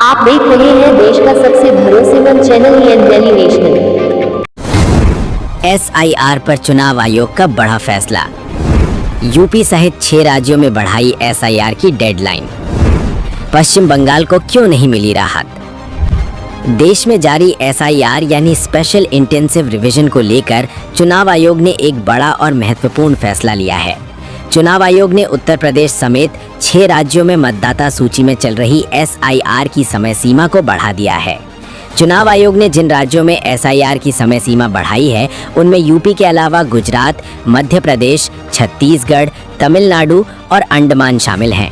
आप देख रहे हैं देश का सबसे भरोसेमंद चैनल दिल्ली नेशनल। SIR पर चुनाव आयोग का बड़ा फैसला। यूपी सहित 6 राज्यों में बढ़ाई SIR की डेडलाइन। पश्चिम बंगाल को क्यों नहीं मिली राहत? देश में जारी SIR यानी स्पेशल इंटेंसिव रिवीजन को लेकर चुनाव आयोग ने एक बड़ा और महत्वपूर्ण फैसला लिया है। चुनाव आयोग ने उत्तर प्रदेश समेत 6 राज्यों में मतदाता सूची में चल रही SIR की समय सीमा को बढ़ा दिया है। चुनाव आयोग ने जिन राज्यों में SIR की समय सीमा बढ़ाई है उनमें यूपी के अलावा गुजरात, मध्य प्रदेश, छत्तीसगढ़, तमिलनाडु और अंडमान शामिल हैं।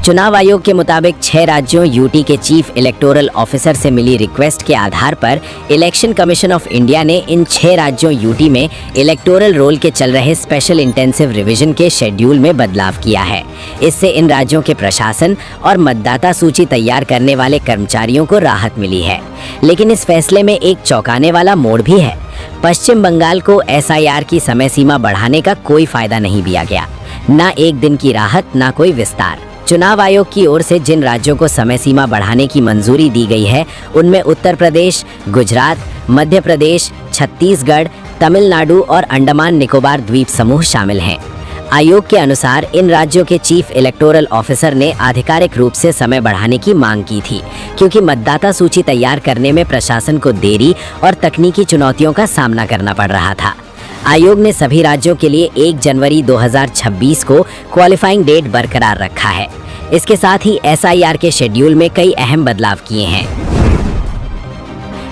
चुनाव आयोग के मुताबिक 6 राज्यों यूटी के चीफ इलेक्टोरल ऑफिसर से मिली रिक्वेस्ट के आधार पर इलेक्शन कमीशन ऑफ इंडिया ने इन 6 राज्यों यूटी में इलेक्टोरल रोल के चल रहे स्पेशल इंटेंसिव रिवीजन के शेड्यूल में बदलाव किया है। इससे इन राज्यों के प्रशासन और मतदाता सूची तैयार करने वाले कर्मचारियों को राहत मिली है। लेकिन इस फैसले में एक चौंकाने वाला मोड़ भी है। पश्चिम बंगाल को SIR की समय सीमा बढ़ाने का कोई फायदा नहीं दिया गया, ना एक दिन की राहत, ना कोई विस्तार। चुनाव आयोग की ओर से जिन राज्यों को समय सीमा बढ़ाने की मंजूरी दी गई है उनमें उत्तर प्रदेश, गुजरात, मध्य प्रदेश, छत्तीसगढ़, तमिलनाडु और अंडमान निकोबार द्वीप समूह शामिल हैं। आयोग के अनुसार इन राज्यों के चीफ इलेक्टोरल ऑफिसर ने आधिकारिक रूप से समय बढ़ाने की मांग की थी, क्योंकि मतदाता सूची तैयार करने में प्रशासन को देरी और तकनीकी चुनौतियों का सामना करना पड़ रहा था। आयोग ने सभी राज्यों के लिए 1 जनवरी 2026 को क्वालिफाइंग डेट बरकरार रखा है। इसके साथ ही SIR के शेड्यूल में कई अहम बदलाव किए हैं।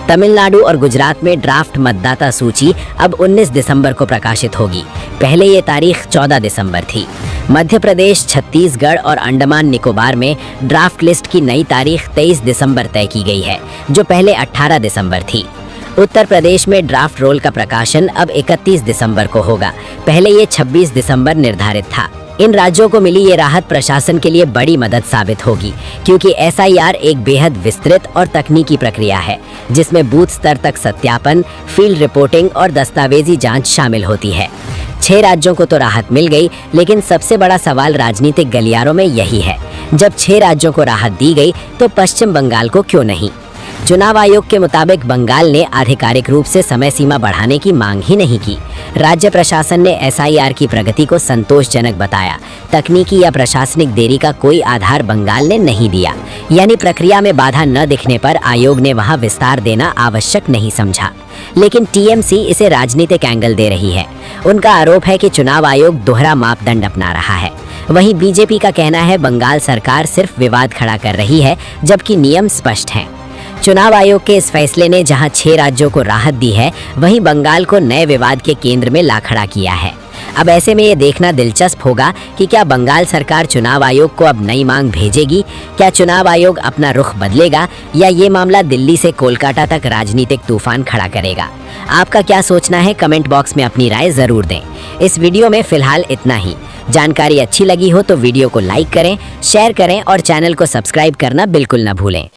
तमिलनाडु और गुजरात में ड्राफ्ट मतदाता सूची अब 19 दिसंबर को प्रकाशित होगी। पहले ये तारीख 14 दिसंबर थी। मध्य प्रदेश, छत्तीसगढ़ और अंडमान निकोबार में ड्राफ्ट लिस्ट की नई तारीख 23 दिसंबर तय की गई है, जो पहले 18 दिसंबर थी। उत्तर प्रदेश में ड्राफ्ट रोल का प्रकाशन अब 31 दिसंबर को होगा। पहले ये 26 दिसंबर निर्धारित था। इन राज्यों को मिली ये राहत प्रशासन के लिए बड़ी मदद साबित होगी, क्योंकि SIR एक बेहद विस्तृत और तकनीकी प्रक्रिया है, जिसमें बूथ स्तर तक सत्यापन, फील्ड रिपोर्टिंग और दस्तावेजी जांच शामिल होती है। 6 राज्यों को तो राहत मिल गई, लेकिन सबसे बड़ा सवाल राजनीतिक गलियारों में यही है, जब 6 राज्यों को राहत दी गई तो पश्चिम बंगाल को क्यों नहीं? चुनाव आयोग के मुताबिक बंगाल ने आधिकारिक रूप से समय सीमा बढ़ाने की मांग ही नहीं की। राज्य प्रशासन ने SIR की प्रगति को संतोषजनक बताया। तकनीकी या प्रशासनिक देरी का कोई आधार बंगाल ने नहीं दिया, यानी प्रक्रिया में बाधा न दिखने पर आयोग ने वहां विस्तार देना आवश्यक नहीं समझा। लेकिन TMC इसे राजनीतिक एंगल दे रही है। उनका आरोप है कि चुनाव आयोग दोहरा मापदंड अपना रहा है। वहीं BJP का कहना है बंगाल सरकार सिर्फ विवाद खड़ा कर रही है, जबकि नियम स्पष्ट हैं। चुनाव आयोग के इस फैसले ने जहां 6 राज्यों को राहत दी है, वहीं बंगाल को नए विवाद के केंद्र में ला खड़ा किया है। अब ऐसे में ये देखना दिलचस्प होगा कि क्या बंगाल सरकार चुनाव आयोग को अब नई मांग भेजेगी? क्या चुनाव आयोग अपना रुख बदलेगा, या ये मामला दिल्ली से कोलकाता तक राजनीतिक तूफान खड़ा करेगा? आपका क्या सोचना है? कमेंट बॉक्स में अपनी राय जरूर दें। इस वीडियो में फिलहाल इतना ही। जानकारी अच्छी लगी हो तो वीडियो को लाइक करें, शेयर करें और चैनल को सब्सक्राइब करना बिल्कुल न भूलें।